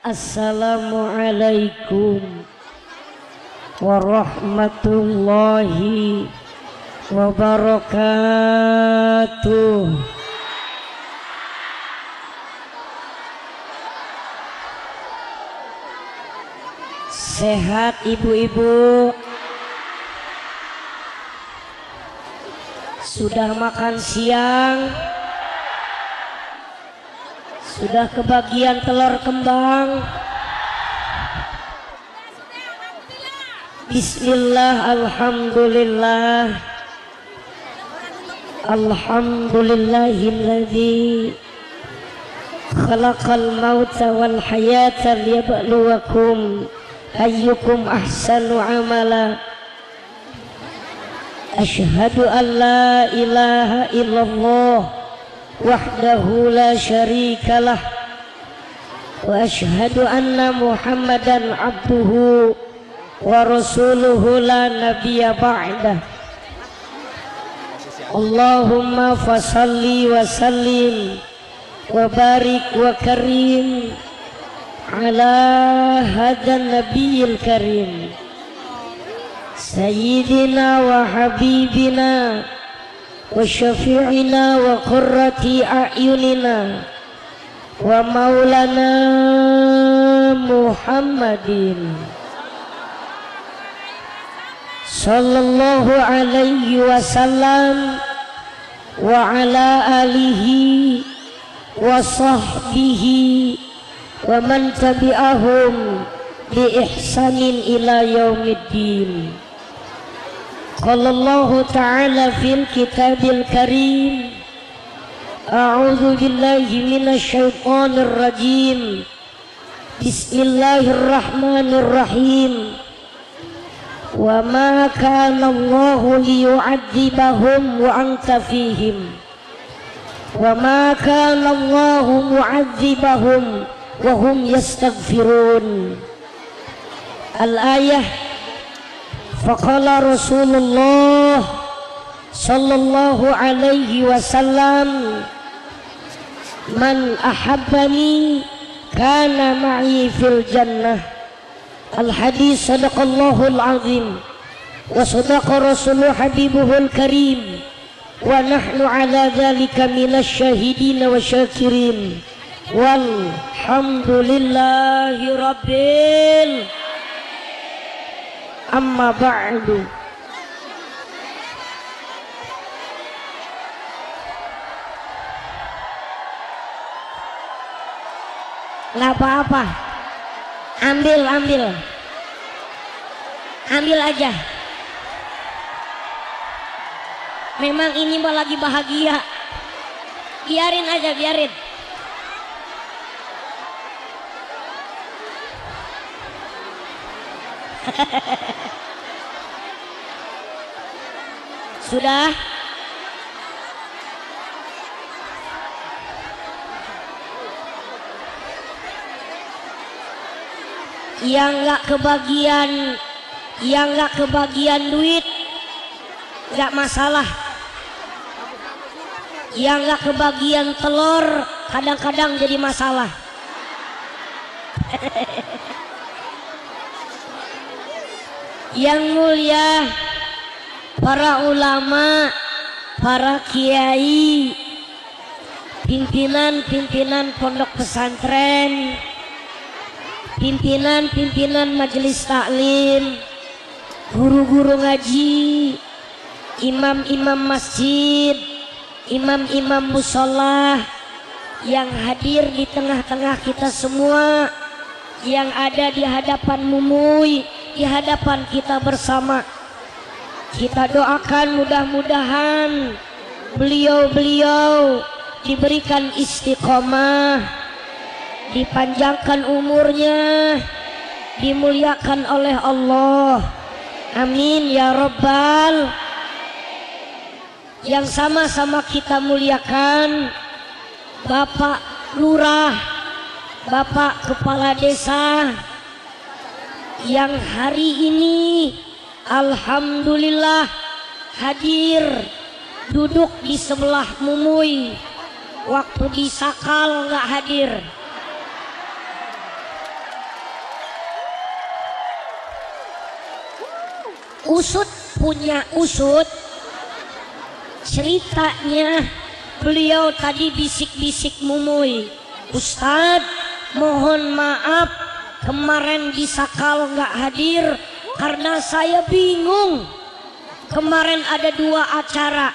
Assalamualaikum warahmatullahi wabarakatuh. Sehat ibu-ibu? Sudah makan siang? Sudah kebagian telur kembang? Bismillah, alhamdulillah. Alhamdulillahilladzi khalaqal mauta wal hayata liyabluwakum ayyukum ahsanu amala. Asyhadu an la ilaha illallah wahdahu la syarikalah wa asyhadu anna Muhammadan abduhu wa rasuluhu la nabiyya ba'dah. Allahumma fasalli wa sallim wa barik wa karim ala hadan nabiyil karim sayyidina wa habibina wa syafi'ina wa qurrati a'yunina wa maulana Muhammadin sallallahu alaihi wasallam wa ala alihi wa sahbihi wa man tabi'ahum bi ihsanin ila yaumiddin. Qala Allah ta'ala fil kitabil karim, a'udzu billahi minasy syaithanir rajim. Bismillahirrahmanirrahim. Wa ma kana Allahu liyu'adzibahum wa anta fihim. Wa ma kana Allahu mu'adzibahum wa hum yastaghfirun. Al-ayah. Faqala Rasulullah sallallahu alaihi wasallam, man ahabbani kana ma'i fil jannah. Al-hadis. Sadaqallahul azim wa sadaqa rasuluh habibuhul karim wa nahnu ala dhalika minasy syahidin wa syakirin walhamdulillahi rabbil amma ba'du. Nggak apa-apa, ambil aja. Memang ini mah lagi bahagia, biarin aja, biarin. Sudah? Yang nggak kebagian duit nggak masalah. Yang nggak kebagian telur kadang-kadang jadi masalah. Yang mulia para ulama, para kiai, pimpinan pondok pesantren, pimpinan majelis taklim, guru-guru ngaji, imam-imam masjid, imam-imam musola yang hadir di tengah-tengah kita semua, yang ada di hadapan Mumuy, di hadapan kita bersama. Kita doakan mudah-mudahan beliau-beliau diberikan istiqomah, dipanjangkan umurnya, dimuliakan oleh Allah. Amin ya Rabbal. Yang sama-sama kita muliakan Bapak Lurah, Bapak Kepala Desa, yang hari ini alhamdulillah hadir duduk di sebelah Mumuy. Waktu di Sakal nggak hadir. Usut punya usut, ceritanya beliau tadi bisik-bisik Mumuy, Ustadz mohon maaf kemarin di Sakal nggak hadir karena saya bingung. Kemarin ada 2 acara,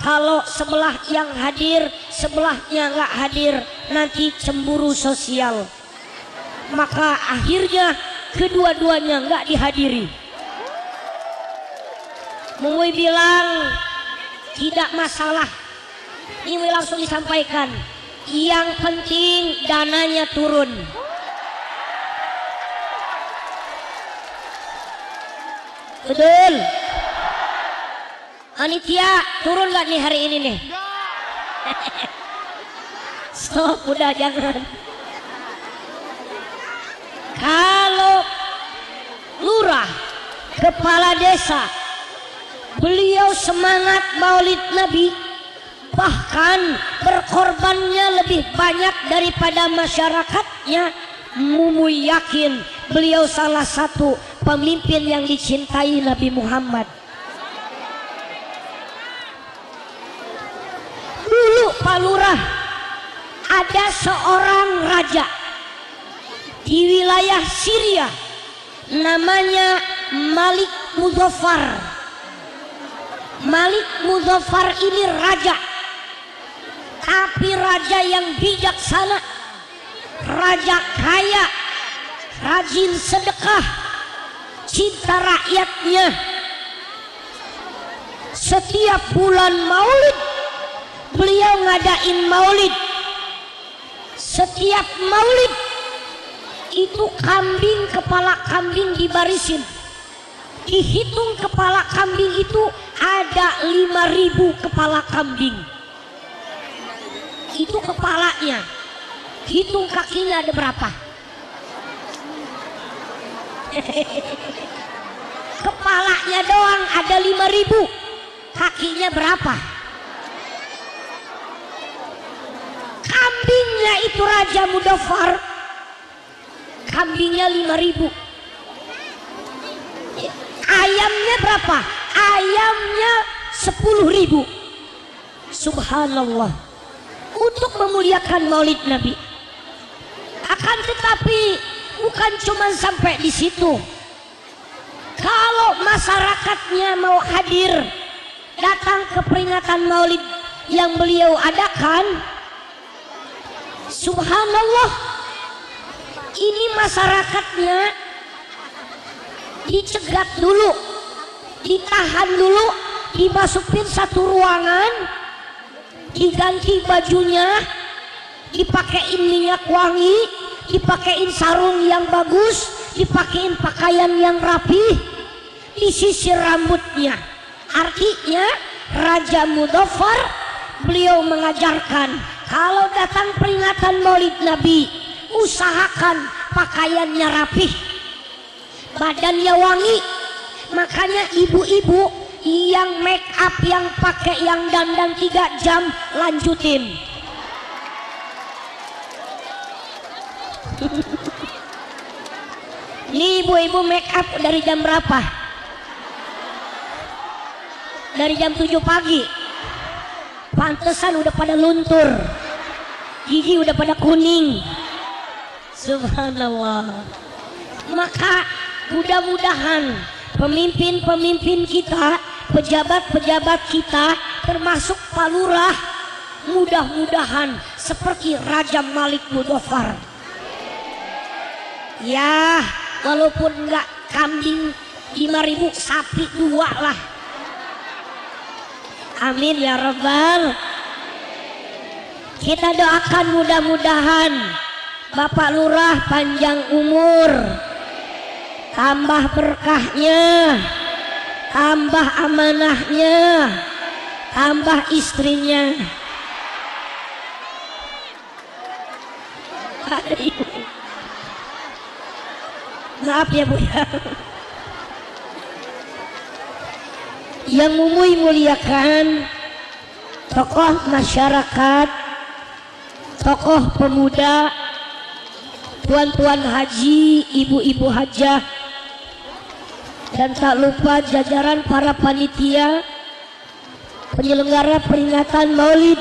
kalau sebelah yang hadir sebelahnya nggak hadir nanti cemburu sosial, maka akhirnya kedua-duanya nggak dihadiri. Mumuy bilang tidak masalah, ini langsung disampaikan, yang penting dananya turun. Betul. Panitia turun gak nih hari ini nih? Stop, udah jangan. Kalau lurah, kepala desa, beliau semangat maulid Nabi, bahkan berkorbannya lebih banyak daripada masyarakatnya. Mumuy yakin beliau salah satu pemimpin yang dicintai Nabi Muhammad. Dulu Pak Lurah ada seorang raja di wilayah Syria namanya Malik Muzaffar. Malik Muzaffar ini raja, tapi raja yang bijaksana, raja kaya, rajin sedekah, cinta rakyatnya. Setiap bulan Maulid beliau ngadain maulid. Setiap maulid itu kambing, kepala kambing dibarisin, dihitung kepala kambing itu ada 5.000 kepala kambing. Itu kepalanya, hitung kakinya ada berapa. Kepalanya doang ada 5.000, kakinya berapa? Kambingnya itu Raja Muzaffar, kambingnya 5.000. Ayamnya berapa? Ayamnya 10.000. Subhanallah. Untuk memuliakan maulid Nabi. Akan tetapi bukan cuma sampai di situ. Kalau masyarakatnya mau hadir datang ke peringatan maulid yang beliau adakan, subhanallah, ini masyarakatnya dicegat dulu, ditahan dulu, dimasukin satu ruangan, diganti bajunya, dipakein minyak wangi, dipakein sarung yang bagus, dipakein pakaian yang rapi, disisir rambutnya. Artinya Raja Muzaffar beliau mengajarkan kalau datang peringatan maulid Nabi, usahakan pakaiannya rapih, badannya wangi. Makanya ibu-ibu yang make up, yang pakai yang dandan 3 jam, lanjutin. Ini ibu-ibu make up dari jam berapa? Dari jam 7 pagi. Pantesan udah pada luntur, gigi udah pada kuning. Subhanallah. Maka mudah-mudahan pemimpin-pemimpin kita, pejabat-pejabat kita, termasuk Pak Lurah, mudah-mudahan seperti Raja Malik Muzaffar. Ya, walaupun enggak kambing 5.000, sapi 2 lah. Amin ya Rabbal. Kita doakan mudah-mudahan Bapak Lurah panjang umur, tambah berkahnya, tambah amanahnya, tambah istrinya. Maaf ya Bu ya. Yang Mumuy muliakan, tokoh masyarakat, tokoh pemuda, tuan-tuan haji, ibu-ibu hajah, dan tak lupa jajaran para panitia penyelenggara peringatan Maulid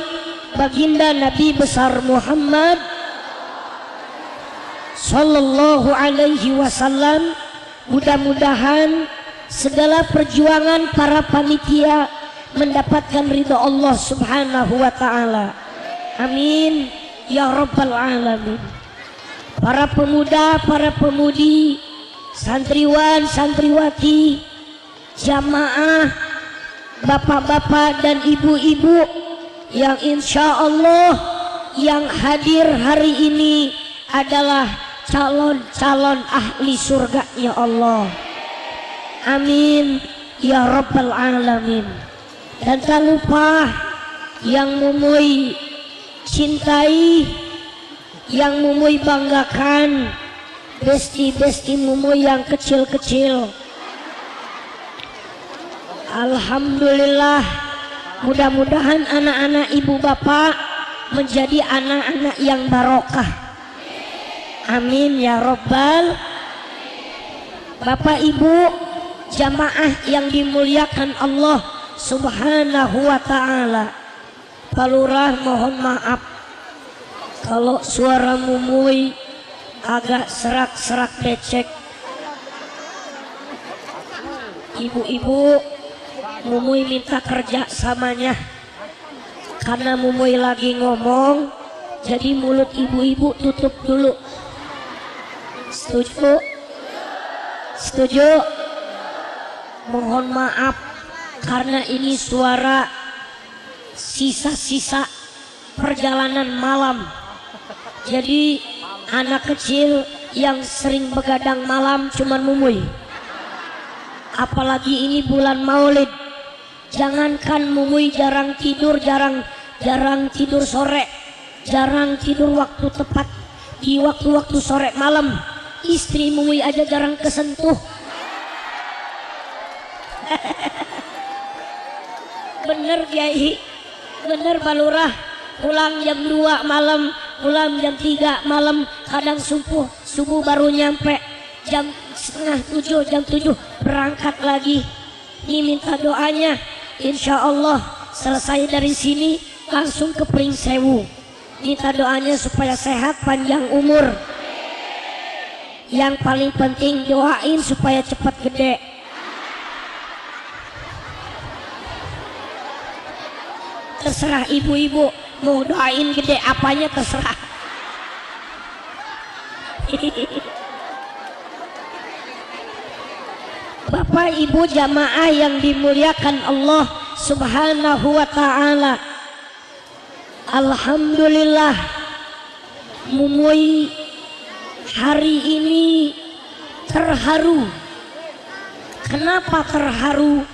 Baginda Nabi besar Muhammad Sallallahu Alaihi Wasallam. Mudah-mudahan segala perjuangan para panitia mendapatkan ridha Allah Subhanahu wa Ta'ala. Amin ya Rabbal Alamin. Para pemuda, para pemudi, santriwan, santriwati, jamaah, bapak-bapak dan ibu-ibu yang insya Allah yang hadir hari ini adalah calon-calon ahli surganya Allah. Amin ya Rabbal Alamin. Dan tak lupa yang Mumuy cintai, yang Mumuy banggakan, besti-besti Mumuy yang kecil-kecil. Alhamdulillah, mudah-mudahan anak-anak ibu bapak menjadi anak-anak yang barokah. Amin ya Rabbal. Bapak ibu jamaah yang dimuliakan Allah Subhanahu wa Ta'ala, Pak Lurah mohon maaf kalau suara Mumuy agak serak-serak becek. Ibu-ibu, Mumuy minta kerja samanya karena Mumuy lagi ngomong, jadi mulut ibu-ibu tutup dulu. Setuju? Setuju? Mohon maaf karena ini suara sisa-sisa perjalanan malam. Jadi anak kecil yang sering begadang malam cuman Mumuy. Apalagi ini bulan Maulid. Jangankan Mumuy jarang tidur, jarang tidur sore, jarang tidur waktu tepat di waktu-waktu sore malam. Istri Mumuy aja jarang kesentuh. Bener Kiai, bener Pak Lurah. Pulang jam 2 malam, pulang jam 3 malam, kadang subuh baru nyampe jam setengah 7, jam 7 berangkat lagi. Ini minta doanya, insya Allah selesai dari sini langsung ke Pringsewu. Minta doanya supaya sehat, panjang umur. Yang paling penting doain supaya cepat gede. Terserah ibu-ibu mau doain gede apanya, terserah. Bapak ibu jamaah yang dimuliakan Allah Subhanahu wa Ta'ala, alhamdulillah Mumuy hari ini terharu. Kenapa terharu?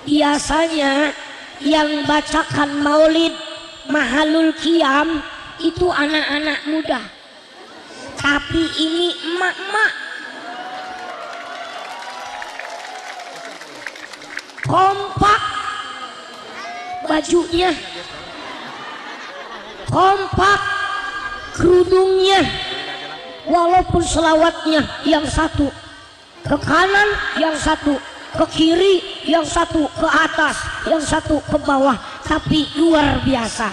Biasanya yang bacakan Maulid Mahalul Qiyam itu anak-anak muda, tapi ini emak-emak. Kompak bajunya, kompak kerudungnya, walaupun selawatnya yang satu ke kanan, yang satu ke kiri, yang satu ke atas, yang satu ke bawah, tapi luar biasa.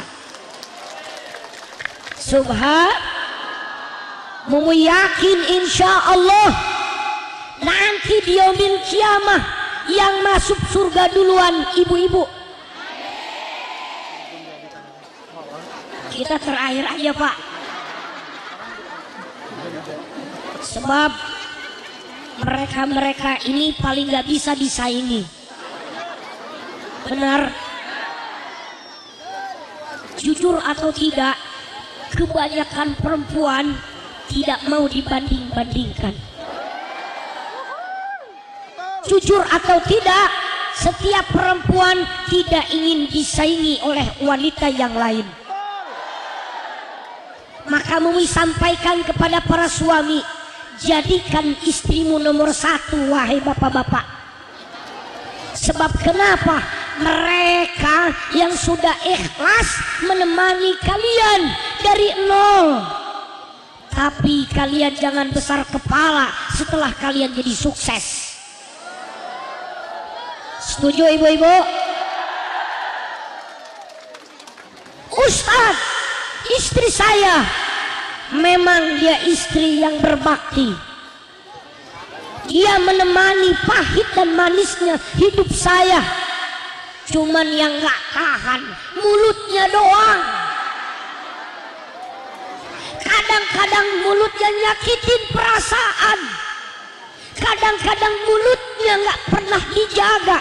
Mumuy yakin insya Allah nanti di yaumil kiamah yang masuk surga duluan ibu-ibu. Kita terakhir aja Pak, sebab mereka ini paling gak bisa disaingi. Benar? Jujur atau tidak, kebanyakan perempuan tidak mau dibanding-bandingkan. Jujur atau tidak, setiap perempuan tidak ingin disaingi oleh wanita yang lain. Maka Mumuy sampaikan kepada para suami, jadikan istrimu nomor 1 wahai bapak-bapak. Sebab kenapa? Mereka yang sudah ikhlas menemani kalian dari nol. Tapi kalian jangan besar kepala setelah kalian jadi sukses. Setuju ibu-ibu? Ustadz, istri saya memang dia istri yang berbakti. Dia menemani pahit dan manisnya hidup saya. Cuman yang gak tahan mulutnya doang. Kadang-kadang mulutnya nyakitin perasaan. Kadang-kadang mulutnya gak pernah dijaga,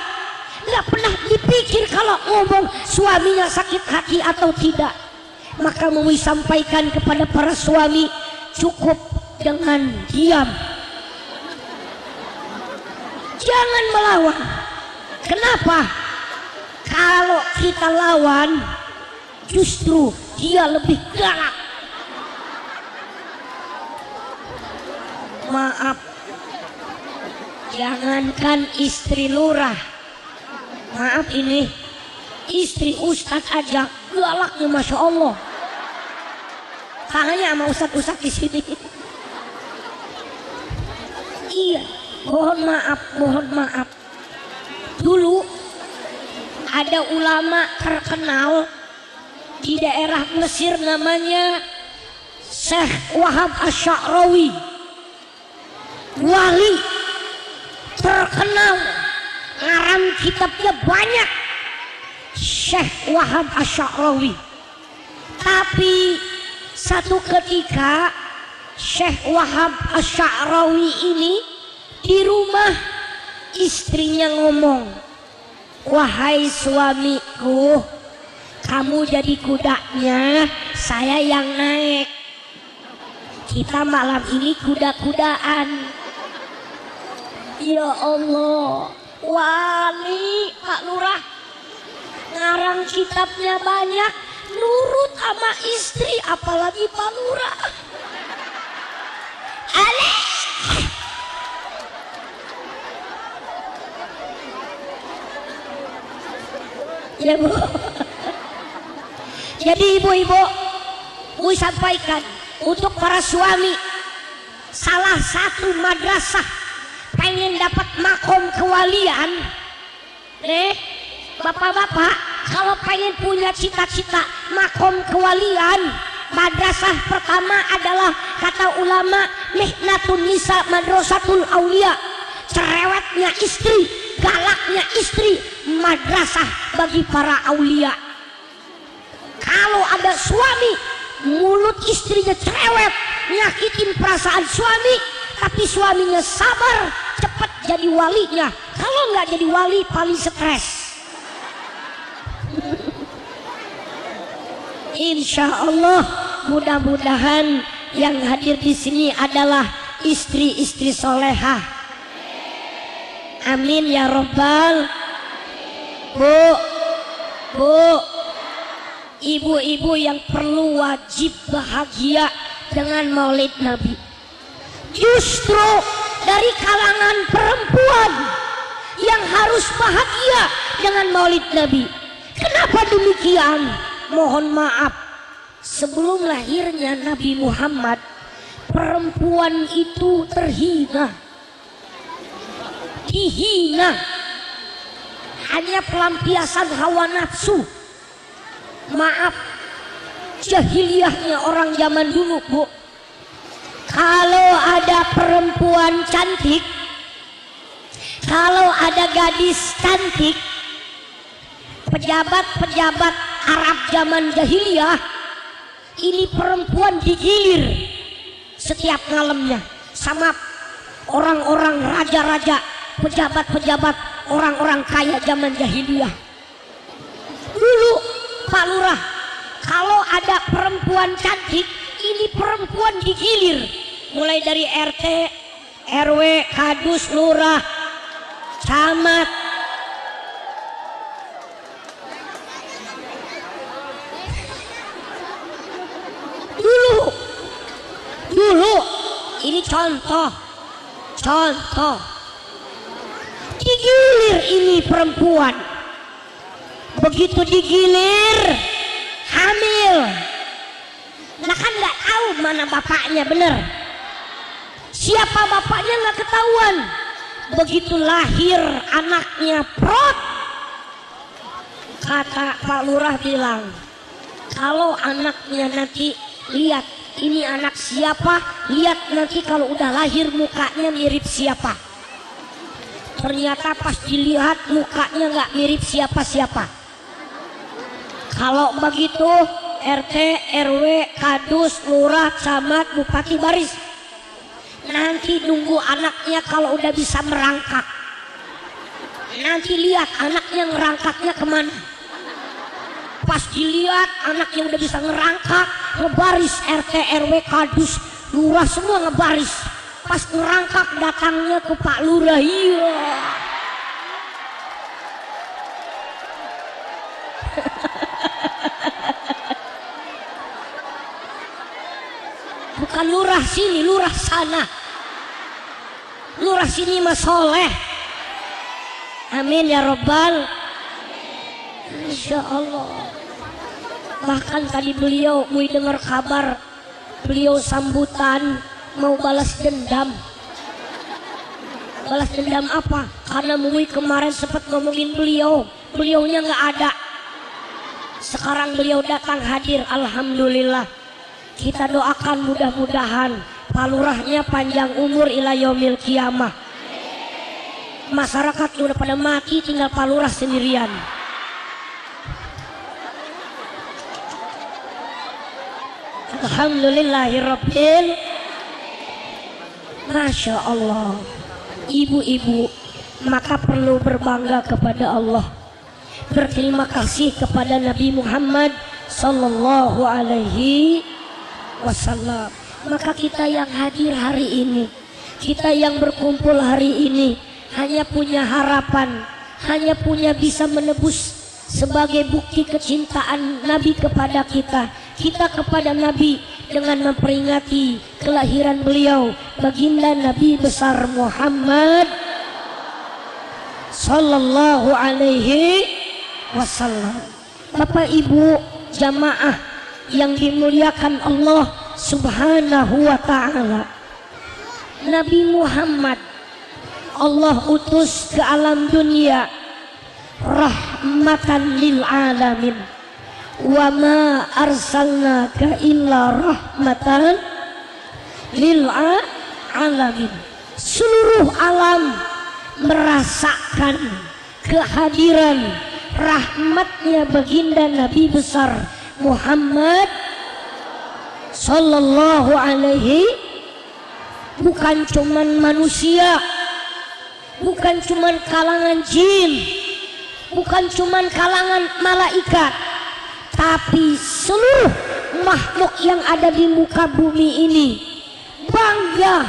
gak pernah dipikir kalau ngomong suaminya sakit hati atau tidak. Maka mau sampaikan kepada para suami, cukup dengan diam, jangan melawan. Kenapa? Kalau kita lawan, justru dia lebih galak. Maaf, jangankan istri lurah, maaf ini istri ustadz aja galaknya masya Allah. Tanya sama ustadz-ustadz di sini. Iya, mohon maaf. Dulu ada ulama terkenal di daerah Mesir namanya Syekh Wahab Asy'arawi, wali terkenal, ngarang kitabnya banyak, Syekh Wahab Asy'arawi. Tapi satu ketika Syekh Wahab Asy'arawi ini di rumah istrinya ngomong, wahai suamiku, kamu jadi kudanya, saya yang naik. Kita malam ini kuda-kudaan. Ya Allah, wali Pak Lurah ngarang kitabnya banyak, nurut sama istri, apalagi Pak Lurah. Ya Bu. Jadi ibu-ibu, Bu sampaikan untuk para suami, salah satu madrasah pengen dapat makom kewalian, bapak-bapak, kalau pengen punya cita-cita makom kewalian, madrasah pertama adalah kata ulama Mihnatun Nisa Madrasatul Aulia. Cerewetnya istri, galaknya istri, madrasah bagi para aulia. Kalau ada suami mulut istrinya cerewet, nyakitin perasaan suami, tapi suaminya sabar, cepat jadi walinya. Kalau nggak jadi wali paling stres. Insya Allah, mudah-mudahan yang hadir di sini adalah istri-istri solehah. Amin ya Rabbal. Bu, ibu-ibu yang perlu wajib bahagia dengan Maulid Nabi. Justru dari kalangan perempuan yang harus bahagia dengan Maulid Nabi. Kenapa demikian? Mohon maaf, sebelum lahirnya Nabi Muhammad, perempuan itu terhina, dihina, hanya pelampiasan hawa nafsu. Maaf, jahiliyahnya orang zaman dulu, Bu. Kalau ada perempuan cantik, kalau ada gadis cantik, pejabat-pejabat Arab zaman jahiliyah, ini perempuan digilir setiap malamnya sama orang-orang raja-raja, pejabat-pejabat, orang-orang kaya zaman jahiliyah. Dulu Pak Lurah, kalau ada perempuan cantik, ini perempuan digilir, mulai dari RT, RW, kadus, lurah, camat. Dulu ini contoh, digilir ini perempuan. Begitu digilir, hamil. Nah kan nggak tahu mana bapaknya, bener. Siapa bapaknya nggak ketahuan. begitu lahir anaknya prot, kata Pak Lurah bilang, kalau anaknya nanti lihat ini anak siapa, lihat nanti kalau udah lahir mukanya mirip siapa. Ternyata pas dilihat mukanya nggak mirip siapa-siapa. Kalau begitu RT, RW, Kadus, Lurah, Camat, Bupati baris. Nanti nunggu anaknya kalau udah bisa merangkak. Nanti lihat anaknya ngerangkaknya kemana. Pas dilihat anaknya udah bisa ngerangkak, ngebaris RT, RW, Kadus, Lurah semua ngebaris. Pas ngerangkak datangnya ke Pak Lurah. Iya. Bukan lurah sini, lurah sana. Lurah sini mah soleh. Amin ya robbal. Insya Allah. Bahkan tadi beliau mau dengar kabar, beliau sambutan mau balas dendam. Balas dendam apa? Karena Mui kemarin sempat ngomongin beliaunya nggak ada. Sekarang beliau datang hadir, alhamdulillah. Kita doakan mudah-mudahan Pak Lurahnya panjang umur ila yaumil kiamah. Masyarakat udah pada mati, tinggal Pak Lurah sendirian. Alhamdulillahirabbil. Masya Allah. Ibu-ibu, maka perlu berbangga kepada Allah. Berterima kasih kepada Nabi Muhammad sallallahu alaihi wasallam. Maka kita yang hadir hari ini, kita yang berkumpul hari ini hanya punya harapan, hanya punya bisa menebus sebagai bukti kecintaan Nabi kepada kita, kita kepada Nabi dengan memperingati kelahiran beliau, baginda Nabi besar Muhammad sallallahu alaihi wasallam. Bapak Ibu jamaah yang dimuliakan Allah subhanahu wa ta'ala, Nabi Muhammad Allah utus ke alam dunia rahmatan lil alamin, wa ma arsalnaka illa rahmatan lil alamin. Seluruh alam merasakan kehadiran rahmatnya baginda Nabi besar Muhammad sallallahu alaihi. Bukan cuman manusia, bukan cuman kalangan jin, bukan cuman kalangan malaikat, tapi seluruh makhluk yang ada di muka bumi ini bangga,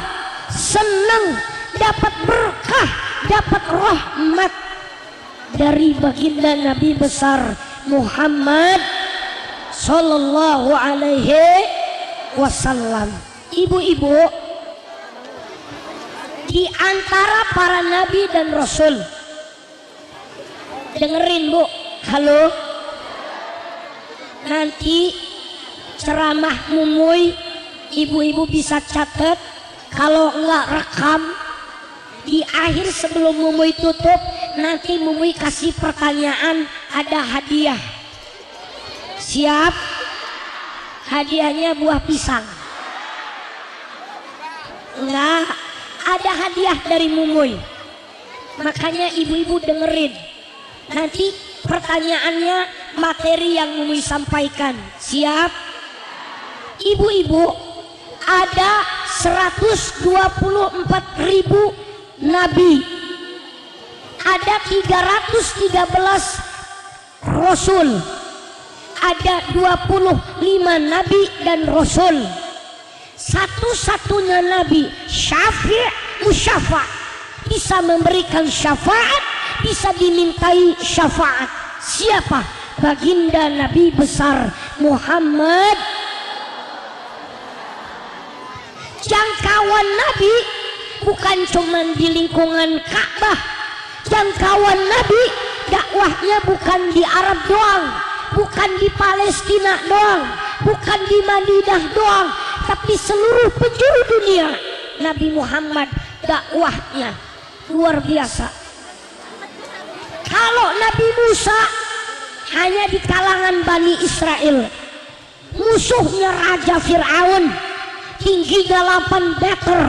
senang dapat berkah, dapat rahmat dari baginda Nabi besar Muhammad sallallahu alaihi wasallam. Ibu-ibu, di antara para nabi dan rasul, dengerin Bu, halo, nanti ceramah Mumuy ibu-ibu bisa catat, kalau enggak rekam di akhir sebelum Mumuy tutup, nanti Mumuy kasih pertanyaan, ada hadiah. Siap? Hadiahnya buah pisang. Enggak, ada hadiah dari Mumuy. Makanya ibu-ibu dengerin. Nanti pertanyaannya materi yang Mumuy sampaikan. Siap? Ibu-ibu, ada 124.000 nabi. Ada 313 rasul. Ada 25 nabi dan rasul. Satu-satunya nabi syafi' musyafa', bisa memberikan syafaat, bisa dimintai syafaat. Siapa? Baginda Nabi besar Muhammad. Jangkauan nabi bukan cuma di lingkungan Ka'bah. Jangkauan nabi dakwahnya bukan di Arab doang, bukan di Palestina doang, bukan di Madinah doang, tapi seluruh penjuru dunia Nabi Muhammad dakwahnya. luar biasa. Kalau Nabi Musa hanya di kalangan Bani Israel, musuhnya Raja Fir'aun, tingginya 8 meter,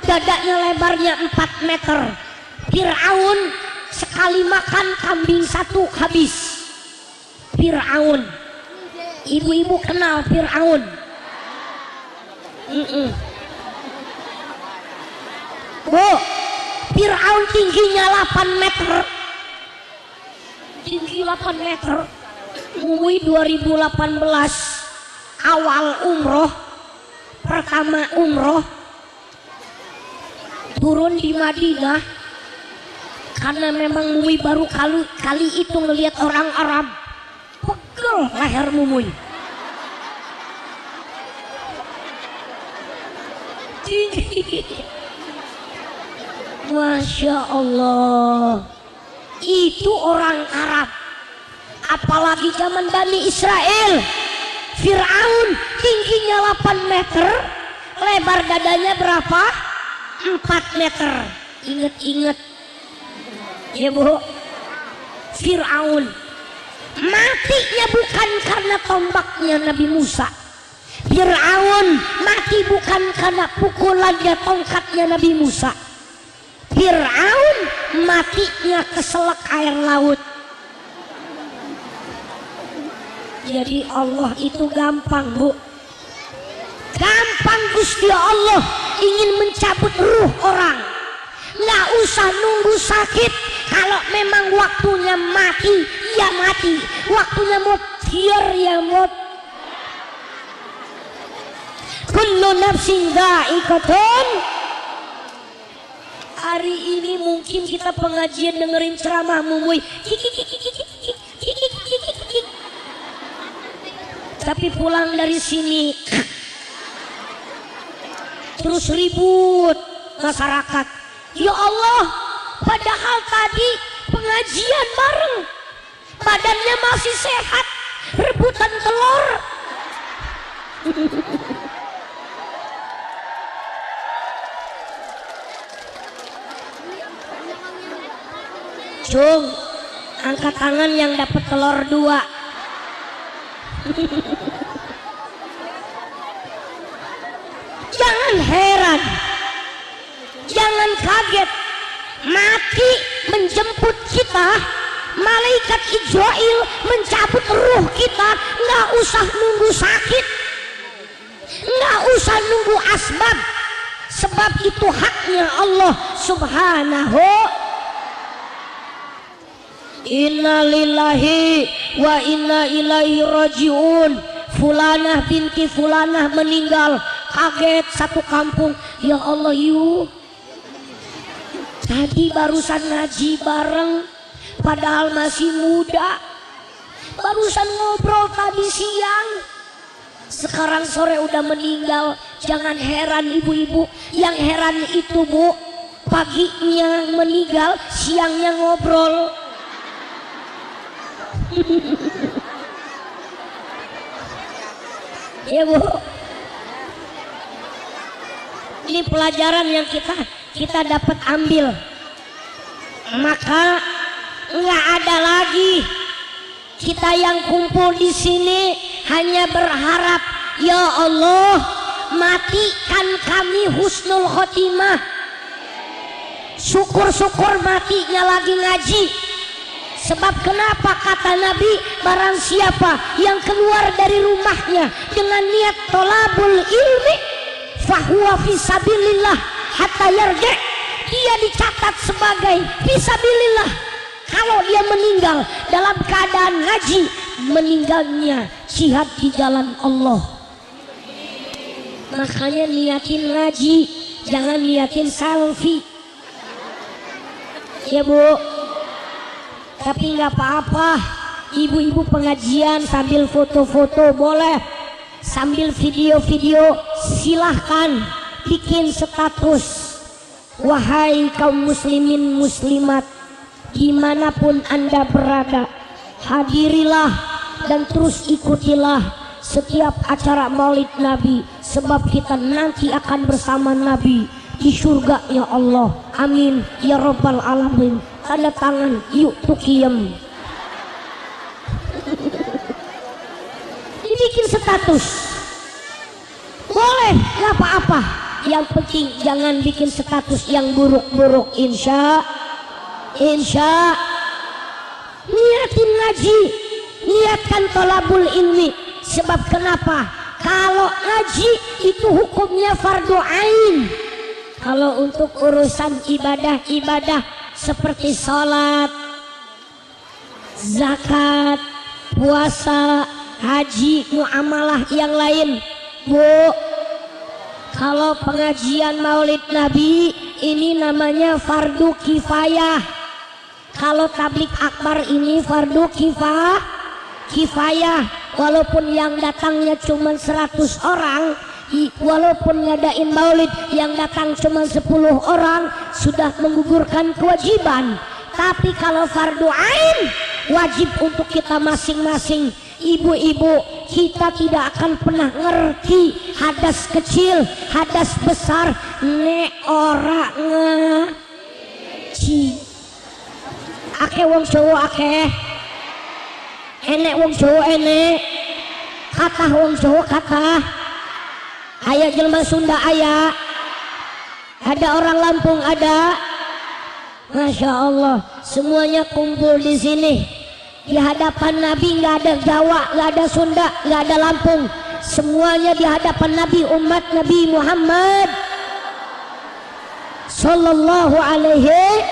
dadanya lebarnya 4 meter. Fir'aun sekali makan kambing satu habis. Fir'aun, ibu-ibu kenal Fir'aun? Bu, Fir'aun tingginya 8 meter, tinggi 8 meter. Mui 2018 awal umroh, pertama umroh, turun di Madinah, karena memang Mui baru kali itu ngelihat orang Arab, pegel leher Mui. Tinggi. Masya Allah, itu orang Arab. Apalagi zaman Bani Israel, Fir'aun tingginya 8 meter, lebar dadanya berapa? 4 meter. Ingat-ingat ya Bu, Fir'aun matinya bukan karena tombaknya Nabi Musa. Fir'aun mati bukan karena pukulannya tongkatnya Nabi Musa. Fir'aun matinya keselak air laut. Jadi Allah itu gampang Bu, gampang. Gusti Allah ingin mencabut ruh orang, nggak usah nunggu sakit. Kalau memang waktunya mati, ya mati. Waktunya mau biar ya mau. Kullu nafsin dha'iqatun. Hari ini mungkin kita pengajian dengerin ceramah Mumuy, tapi pulang dari sini terus ribut masyarakat. Ya Allah, padahal tadi pengajian bareng, badannya masih sehat, rebutan telur. Cung, angkat tangan yang dapat telur 2. Jangan heran, jangan kaget, mati menjemput kita, malaikat Israil mencabut ruh kita. Nggak usah nunggu sakit, nggak usah nunggu asbab, sebab itu haknya Allah Subhanahu. Inna lillahi wa inna ilaihi rajiun. Fulanah binti fulanah meninggal. Kaget satu kampung. Ya Allah, yuk, tadi barusan ngaji bareng, padahal masih muda, barusan ngobrol tadi siang, sekarang sore udah meninggal. Jangan heran ibu-ibu, yang heran itu Bu, paginya meninggal, siangnya ngobrol. Ya Bu, ini pelajaran yang kita dapat ambil. Maka nggak ada lagi kita yang kumpul di sini hanya berharap, ya Allah matikan kami husnul khotimah. Syukur-syukur matinya lagi ngaji. Sebab kenapa kata Nabi, barang siapa yang keluar dari rumahnya dengan niat tolabul ilmi, fahuwa fisabilillah hatta yarji', dia dicatat sebagai fisabilillah. Kalau dia meninggal dalam keadaan ngaji, meninggalnya jihad di jalan Allah. Makanya niatin ngaji, jangan niatin selfie ya Bu. Tapi nggak apa-apa, ibu-ibu pengajian sambil foto-foto boleh, sambil video-video silahkan bikin status. Wahai kaum muslimin muslimat, dimanapun Anda berada, hadirilah dan terus ikutilah setiap acara Maulid Nabi, sebab kita nanti akan bersama Nabi di surga ya Allah. Amin ya rabbal alamin. Tanda tangan, yuk tukiem. Dibikin status boleh, gak apa-apa. Yang penting jangan bikin status yang buruk-buruk. Insya niatin ngaji, niatkan tolabul ilmi. Sebab kenapa? Kalau ngaji itu hukumnya fardu ain. Kalau untuk urusan ibadah-ibadah seperti sholat, zakat, puasa, haji, muamalah yang lain, Bu, kalau pengajian maulid Nabi ini namanya fardu kifayah. Kalau tablik akbar ini fardu kifayah. Walaupun yang datangnya cuma 100 orang, walaupun ngadain maulid yang datang cuma 10 orang, sudah menggugurkan kewajiban. Tapi kalau fardu ain, wajib untuk kita masing-masing. Ibu-ibu, kita tidak akan pernah ngerti hadas kecil, hadas besar, ne ora ngaji. Ake wong Jawa ake, enek wong Jawa enek, kata wong Jawa kata, aya jelma Sunda aya, ada orang Lampung ada. Masya Allah, semuanya kumpul di sini. Di hadapan Nabi nggak ada Jawa, nggak ada Sunda, nggak ada Lampung. Semuanya di hadapan Nabi, umat Nabi Muhammad Sallallahu alaihi.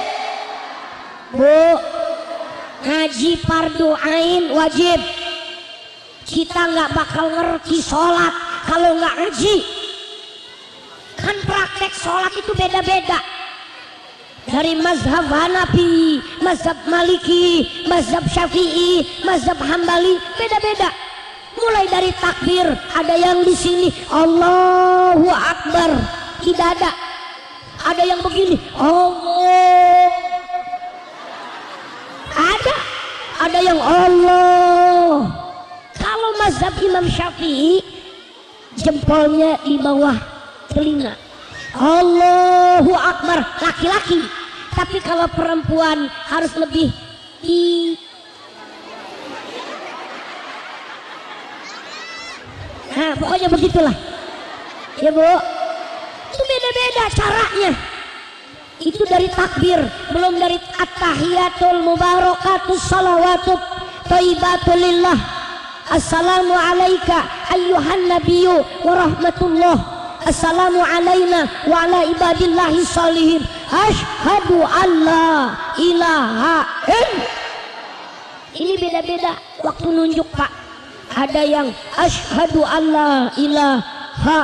Bu, ngaji fardu ain wajib. Kita nggak bakal ngerti sholat kalau nggak ngaji. Kan praktek sholat itu beda-beda. Dari mazhab Hanafi, mazhab Maliki, mazhab Syafi'i, mazhab Hambali, beda-beda. Mulai dari takbir, ada yang di sini Allahu Akbar, tidak ada. Ada yang begini, Allah. Ada yang Allah. Kalau mazhab Imam Syafi'i, jempolnya di bawah telinga. Allahu Akbar, laki-laki. Tapi kalau perempuan harus lebih di. Nah, pokoknya begitulah. Ya Bu, itu beda-beda caranya. Itu dari takbir, belum dari at-tahiyatul mubarakatus salawatut thayyibatul lillah. Assalamu alayka ayyuhan nabiyyu wa rahmatullah. Assalamu alayna wa ala ibadillahi salihin. Ashhadu an la ilaha illallah. Ini beda-beda waktu nunjuk Pak. Ada yang ashhadu an la ilaha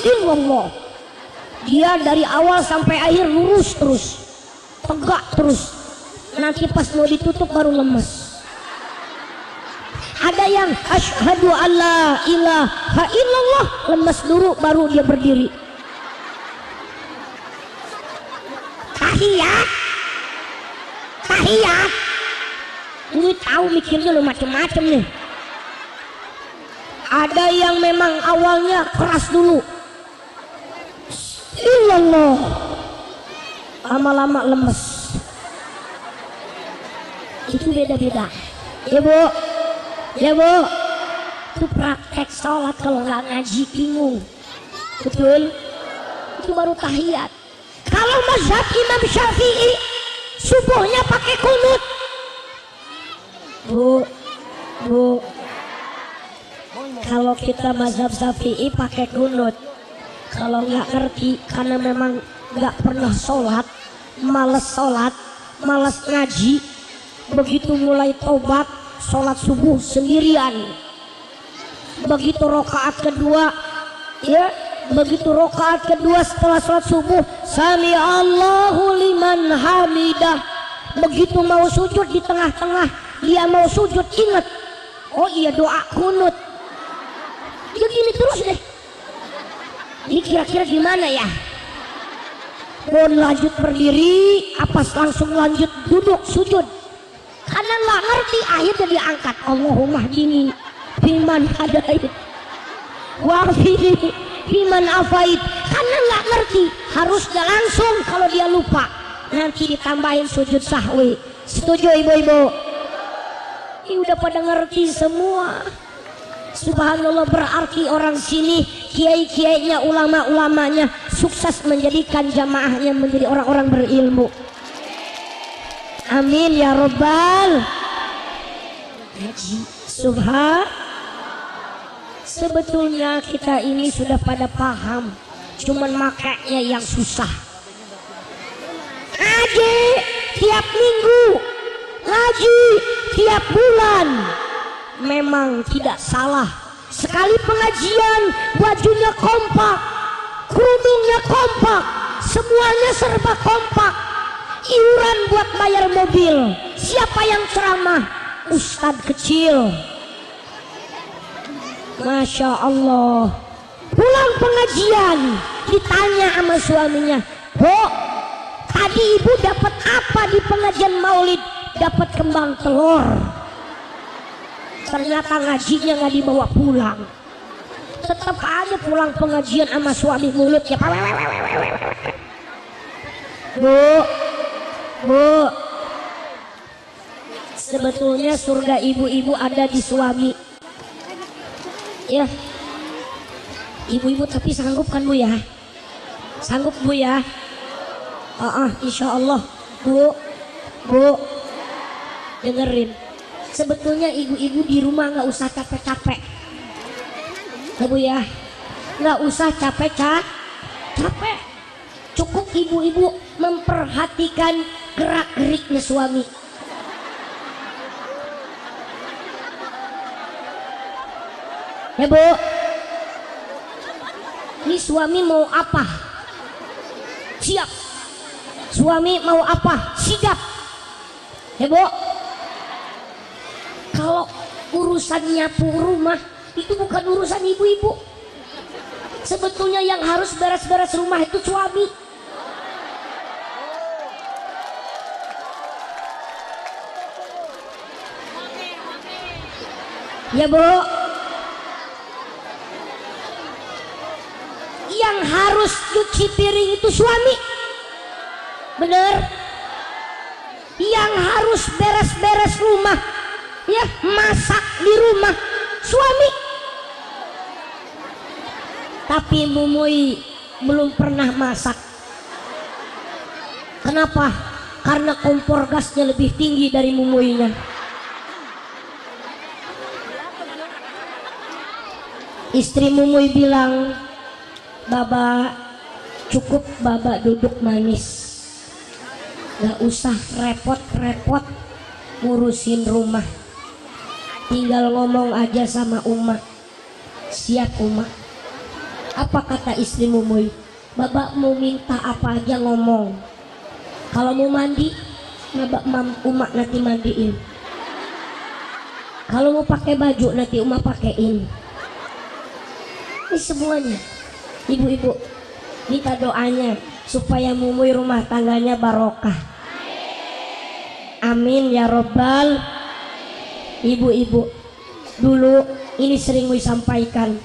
illallah. Dia dari awal sampai akhir lurus terus, tegak terus. Nanti pas mau ditutup baru lemes. Ada yang asyhadu alla ilaha illallah, lemes dulu baru dia berdiri. Tahiyat, tahiyat. Ini tahu mikirnya lo macem-macem nih. Ada yang memang awalnya keras dulu. Illallah, lama-lama lemes. Itu beda-beda. Ya Bu, ya Bu, itu praktek sholat kalau nggak ngaji bingung. Betul? Itu baru tahiyat. Kalau mazhab Imam Syafi'i, subuhnya pakai kunut. Bu, kalau kita mazhab Syafi'i pakai kunut. Kalau nggak ngerti karena memang nggak pernah sholat, malas ngaji, begitu mulai tobat sholat subuh sendirian. Begitu rokaat kedua, ya, begitu rokaat kedua setelah sholat subuh, sami Allahu liman hamidah. Begitu mau sujud di tengah-tengah, dia mau sujud ingat, oh iya doa kunut. Dia gini terus deh. Ini kira-kira gimana ya? Mau lanjut berdiri, apa langsung lanjut duduk sujud? Karena nggak ngerti, akhirnya diangkat. Allahumma hdini fiman hadait wa afini fiman afait. Karena nggak ngerti, harusnya langsung, kalau dia lupa nanti ditambahin sujud sahwi. Setuju ibu-ibu? Ini udah pada ngerti semua. Subhanallah, berarti orang sini kiai-kiainya, ulama-ulamanya sukses menjadikan jamaahnya menjadi orang-orang berilmu. Amin ya Rabbal. Sebetulnya kita ini sudah pada paham, cuman makanya yang susah. Ngaji tiap minggu, ngaji tiap bulan, memang tidak salah. Sekali pengajian bajunya kompak, kerudungnya kompak, semuanya serba kompak. Iuran buat bayar mobil, siapa yang ceramah? Ustadz kecil. Masya Allah. Pulang pengajian ditanya sama suaminya, "Bu, tadi ibu dapat apa di pengajian maulid?" "Dapat kembang telur." Ternyata ngajinya nggak dibawa pulang. Tetap aja pulang pengajian sama suami mulutnya, Bu, sebetulnya surga ibu-ibu ada di suami. Ya, ibu-ibu tapi sanggup kan Bu ya? Sanggup Bu ya? Insya Allah. Bu, dengerin. Sebetulnya ibu-ibu di rumah nggak usah capek-capek, ya Bu ya, nggak usah capek. Cukup ibu-ibu memperhatikan gerak-geriknya suami. Ya Bu, ini suami mau apa? Siap. Suami mau apa? Sigap. Ya Bu, kalau urusan nyapu rumah itu bukan urusan ibu-ibu. Sebetulnya yang harus beres-beres rumah itu suami. Ya Bu, yang harus cuci piring itu suami, bener. Yang harus beres-beres rumah, ya, masak di rumah, suami. Tapi Mumui belum pernah masak. Kenapa? Karena kompor gasnya lebih tinggi dari Mumuinya. Istri Mumui bilang, "Baba, cukup Baba duduk manis, gak usah repot-repot ngurusin rumah, tinggal ngomong aja sama Uma." "Siap Uma." Apa kata istri Mumui? "Baba mau minta apa aja ngomong. Kalau mau mandi, Uma nanti mandiin. Kalau mau pakai baju, nanti Uma pakein." Ini semuanya. Ibu-ibu minta doanya supaya Mumui rumah tangganya barokah. Amin ya Robbal. Ibu-ibu, dulu ini sering Mui sampaikan.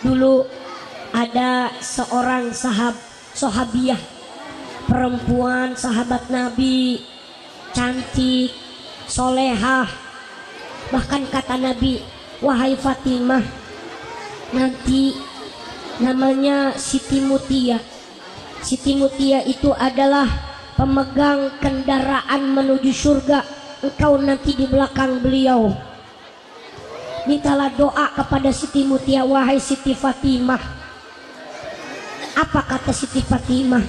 Dulu ada seorang sahabiah perempuan, sahabat Nabi, cantik, solehah. Bahkan kata Nabi, "Wahai Fatimah, nanti namanya Siti Mutia. Siti Mutia itu adalah pemegang kendaraan menuju surga. Engkau nanti di belakang beliau. Mintalah doa kepada Siti Mutia, wahai Siti Fatimah." Apa kata Siti Fatimah?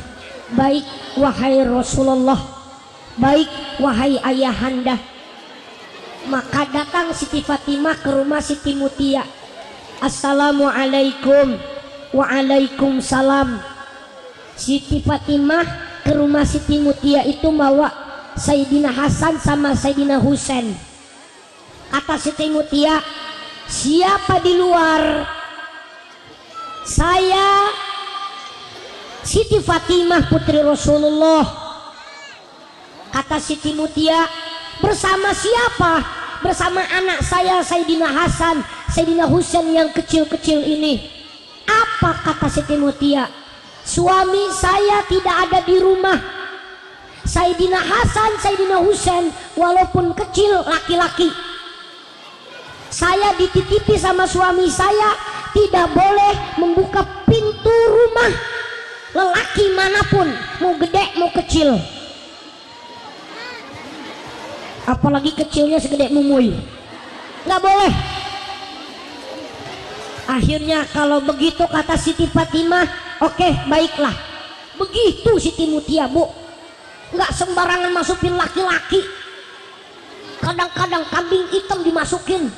"Baik wahai Rasulullah, baik wahai ayahanda." Maka datang Siti Fatimah ke rumah Siti Mutia. "Assalamualaikum." "Waalaikumsalam." Siti Fatimah ke rumah Siti Mutia itu bawa Sayyidina Hasan sama Sayyidina Husain. Kata Siti Mutia, "Siapa di luar?" "Saya Siti Fatimah putri Rasulullah." Kata Siti Mutia, "Bersama siapa?" "Bersama anak saya Sayyidina Hasan, Sayyidina Husain yang kecil-kecil ini." Apa kata Siti Mutia? suami saya tidak ada di rumah. Sayyidina Hasan, Sayyidina Husain walaupun kecil laki-laki, saya dititipi sama suami saya tidak boleh membuka pintu rumah lelaki manapun, mau gede mau kecil, apalagi kecilnya segede mumuy, nggak boleh. Akhirnya kalau begitu kata Siti Fatimah, oke, baiklah. Begitu Siti Mutia, Bu, nggak sembarangan masukin laki-laki. Kadang-kadang kambing hitam dimasukin.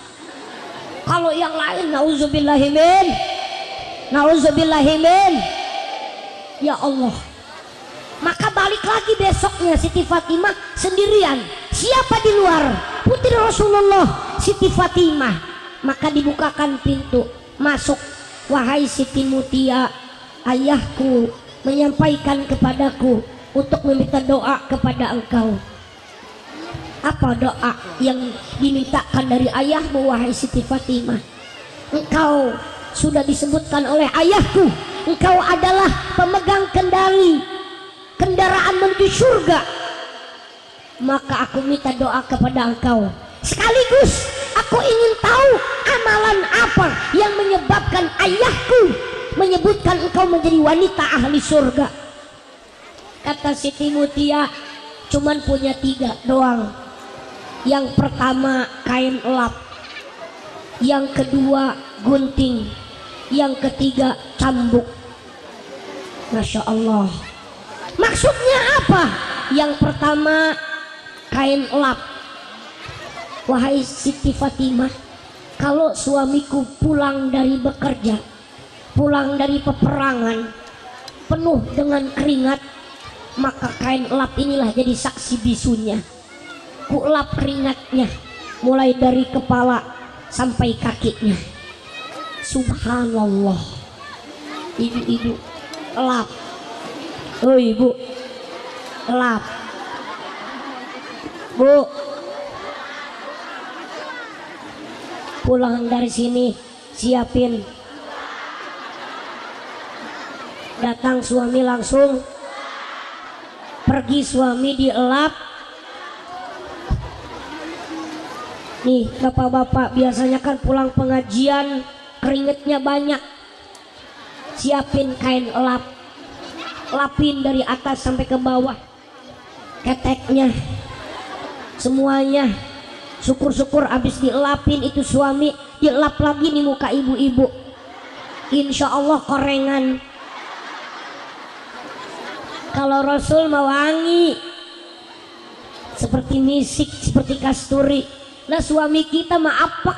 Kalau yang lain, nauzubillahimin, ya Allah. Maka balik lagi besoknya Siti Fatimah sendirian. Siapa di luar? Putri Rasulullah, Siti Fatimah. Maka dibukakan pintu, masuk. Wahai Siti Mutia, ayahku menyampaikan kepadaku untuk meminta doa kepada engkau. Apa doa yang dimintakan dari ayahmu, wahai Siti Fatimah? Engkau sudah disebutkan oleh ayahku, engkau adalah pemegang kendali kendaraan menuju surga. Maka aku minta doa kepada engkau. Sekaligus aku ingin tahu amalan apa yang menyebabkan ayahku menyebutkan engkau menjadi wanita ahli surga. Kata Siti Mutia, cuman punya 3 doang. Yang pertama kain elap, yang kedua gunting, yang ketiga cambuk. Masya Allah. Maksudnya apa? Yang pertama kain elap. Wahai Siti Fatimah, kalau suamiku pulang dari bekerja, pulang dari peperangan penuh dengan keringat, maka kain elap inilah jadi saksi bisunya. Ku elap keringatnya mulai dari kepala sampai kakinya. Subhanallah. Ibu-ibu elap. Oh ibu elap. Bu, pulang dari sini siapin. Datang suami langsung pergi, suami dielap. Nih bapak-bapak biasanya kan pulang pengajian keringetnya banyak, siapin kain elap, lapin dari atas sampai ke bawah, keteknya semuanya. Syukur-syukur habis dielapin itu suami, dielap lagi nih muka ibu-ibu, insya Allah korengan. Kalau Rasul mau wangi seperti misik, seperti kasturi. Nah suami kita mah apa?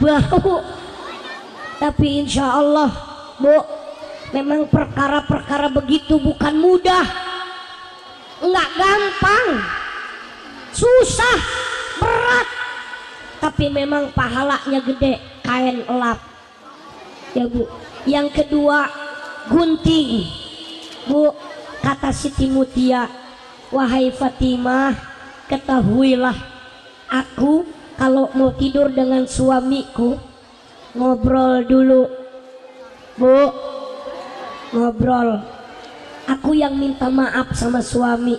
Bau. Tapi insya Allah, Bu, memang perkara-perkara begitu bukan mudah, nggak gampang, susah, berat. Tapi memang pahalanya gede, kain elap. Ya Bu. Yang kedua gunting. Bu, kata Siti Mutia, wahai Fatimah, ketahuilah, aku kalau mau tidur dengan suamiku ngobrol dulu. Bu, ngobrol. Aku yang minta maaf sama suami.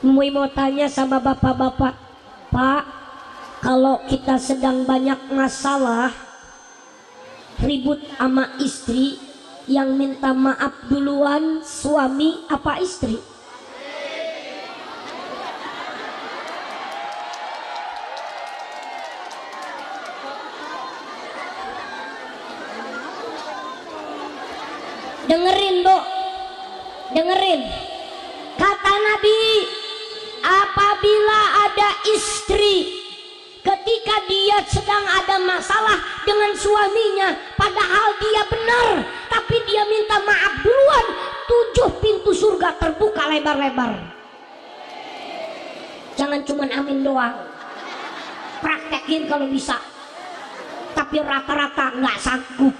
Mau tanya sama bapak-bapak, Pak, kalau kita sedang banyak masalah, ribut sama istri, yang minta maaf duluan suami apa istri? Dengerin Bu, dengerin. Kata Nabi, apabila ada istri ketika dia sedang ada masalah dengan suaminya, padahal dia benar, tapi dia minta maaf duluan, 7 pintu surga terbuka lebar-lebar. Jangan cuman amin doang, praktekin kalau bisa. Tapi rata-rata nggak sanggup.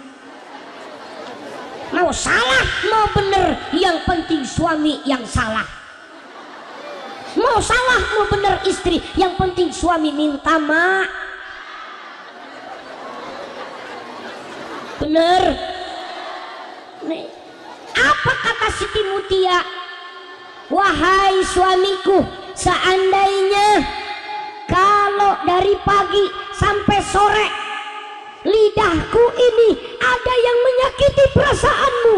Mau salah mau bener, yang penting suami yang salah. Mau salah mau bener istri, yang penting suami minta maaf. Bener. Nih, Siti Mutia, wahai suamiku, seandainya kalau dari pagi sampai sore lidahku ini ada yang menyakiti perasaanmu,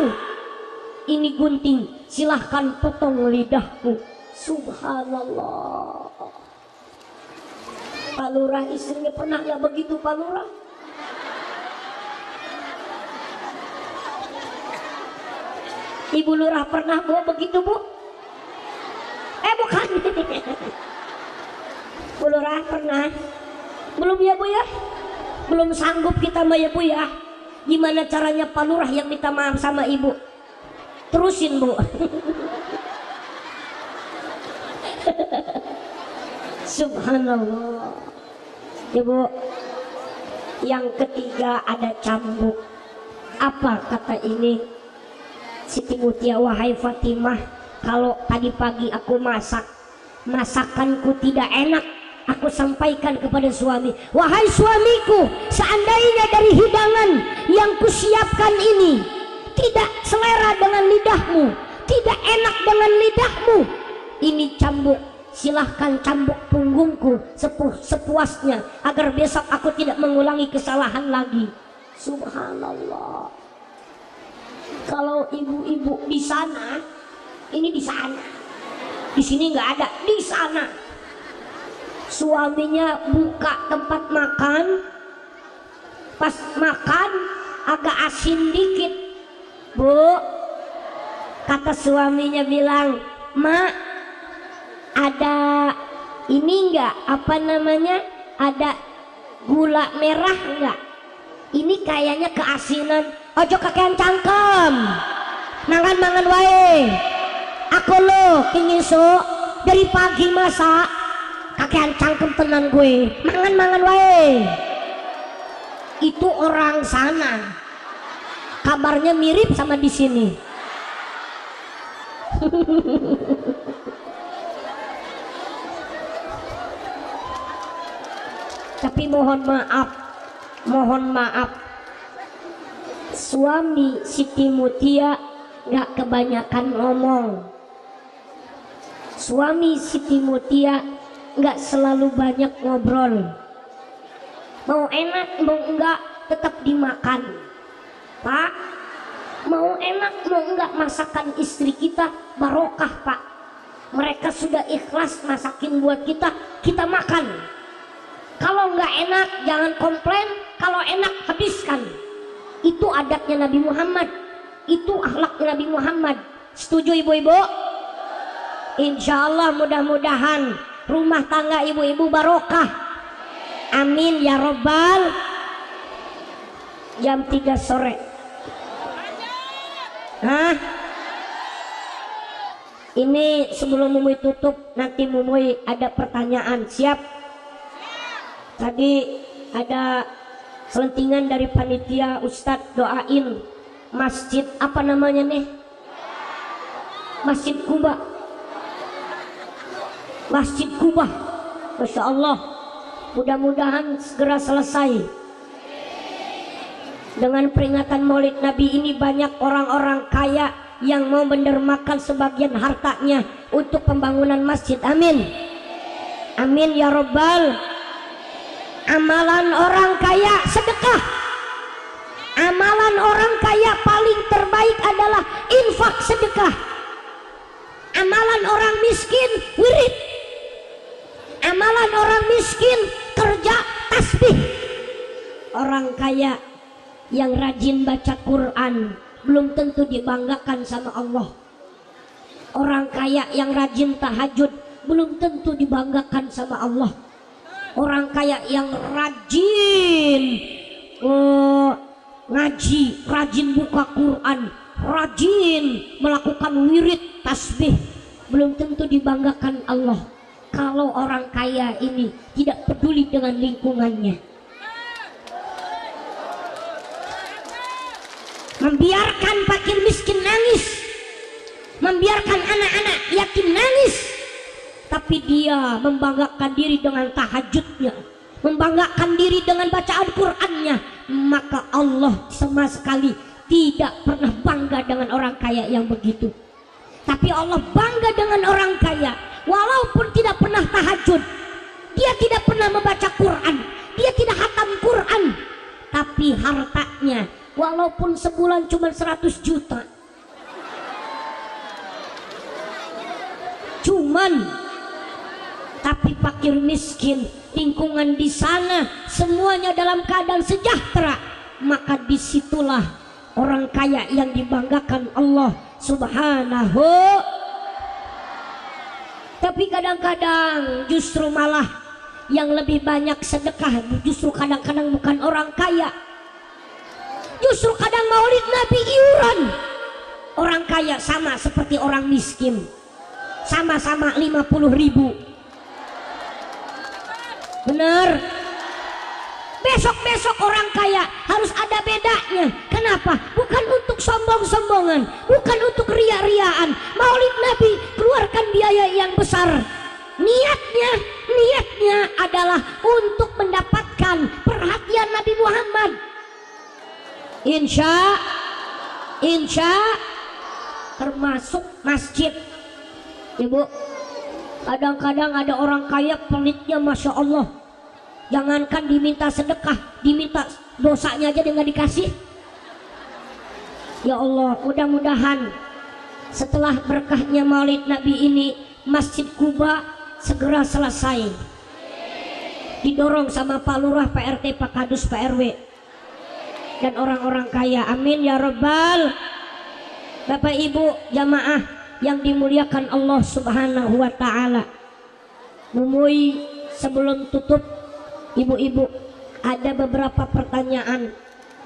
ini gunting, silahkan potong lidahku. Subhanallah. Pak Lurah istrinya pernah nggak begitu, Pak Lurah? Ibu Lurah pernah Bu begitu Bu? Bukan. Bu Lurah pernah? Belum ya Bu ya? Belum sanggup kita mah ya Bu ya? Gimana caranya Pak Lurah yang minta maaf sama Ibu? Terusin Bu. Subhanallah. Ya Bu, yang ketiga ada cambuk. Apa kata ini? Siti Mutia, wahai Fatimah, kalau tadi pagi aku masak, masakanku tidak enak, aku sampaikan kepada suami, wahai suamiku, seandainya dari hidangan yang kusiapkan ini tidak selera dengan lidahmu, tidak enak dengan lidahmu, ini cambuk, silahkan cambuk punggungku sepuasnya agar besok aku tidak mengulangi kesalahan lagi. Subhanallah. Kalau ibu-ibu di sana, ini di sana, di sini nggak ada, di sana suaminya buka tempat makan, pas makan agak asin dikit, Bu, kata suaminya bilang, Mak, ada ini enggak, apa namanya, ada gula merah enggak, ini kayaknya keasinan. Ojo kakean cangkem, mangan wae, aku lo kingiso dari pagi masak kakean cangkem tenan gue, mangan wae. Itu orang sana, kabarnya mirip sama di sini. Tapi mohon maaf, suami Siti Mutia gak kebanyakan ngomong. Suami Siti Mutia gak selalu banyak ngobrol. Mau enak mau enggak tetap dimakan. Pak, mau enak mau enggak masakan istri kita barokah Pak. Mereka sudah ikhlas masakin buat kita, kita makan. Kalau enggak enak jangan komplain, kalau enak habiskan. Itu adatnya Nabi Muhammad, itu akhlaknya Nabi Muhammad. Setuju ibu-ibu? Insya Allah mudah-mudahan rumah tangga ibu-ibu barokah. Amin ya robbal. Jam 3 sore. Hah? Ini sebelum Mumuy tutup, nanti Mumuy ada pertanyaan. Siap? Tadi ada selentingan dari panitia, Ustadz doain masjid apa namanya nih? Masjid Kuba. Masjid Kuba. Masya Allah, mudah-mudahan segera selesai. Dengan peringatan Maulid Nabi ini banyak orang-orang kaya yang mau mendermakan sebagian hartanya untuk pembangunan masjid. Amin. Amin ya robbal. Amalan orang kaya sedekah. Amalan orang kaya paling terbaik adalah infak sedekah. Amalan orang miskin wirid. Amalan orang miskin kerja tasbih. Orang kaya yang rajin baca Quran belum tentu dibanggakan sama Allah. Orang kaya yang rajin tahajud belum tentu dibanggakan sama Allah. Orang kaya yang rajin ngaji, rajin buka Quran, rajin melakukan wirid tasbih belum tentu dibanggakan Allah. Kalau orang kaya ini tidak peduli dengan lingkungannya, membiarkan fakir miskin nangis, membiarkan anak-anak yatim nangis, tapi dia membanggakan diri dengan tahajudnya, membanggakan diri dengan bacaan Qur'annya, maka Allah sama sekali tidak pernah bangga dengan orang kaya yang begitu. Tapi Allah bangga dengan orang kaya. Walaupun tidak pernah tahajud, dia tidak pernah membaca Quran, dia tidak hatam Quran, tapi hartanya walaupun sebulan cuma 100 juta, tapi fakir miskin, lingkungan di sana semuanya dalam keadaan sejahtera, maka disitulah orang kaya yang dibanggakan Allah Subhanahu. Tapi kadang-kadang justru malah yang lebih banyak sedekah justru kadang-kadang bukan orang kaya, justru kadang maulid Nabi iuran. Orang kaya sama seperti orang miskin, sama-sama 50.000. Benar. Besok-besok orang kaya harus ada bedanya. Kenapa? Bukan untuk sombong-sombongan, bukan untuk ria-riaan. Maulid Nabi keluarkan biaya yang besar. Niatnya adalah untuk mendapatkan perhatian Nabi Muhammad. Insya termasuk masjid. Ibu, kadang-kadang ada orang kaya pelitnya, Masya Allah. Jangankan diminta sedekah, diminta dosanya aja dia nggak dikasih. Ya Allah, mudah-mudahan setelah berkahnya Maulid Nabi ini, Masjid Kuba segera selesai. Didorong sama Pak Lurah, Pak RT, Pak Kadus, Pak RW, dan orang-orang kaya. Amin ya Rabbal. Bapak Ibu jamaah yang dimuliakan Allah Subhanahu wa Ta'ala. Mumui, sebelum tutup, ibu-ibu ada beberapa pertanyaan.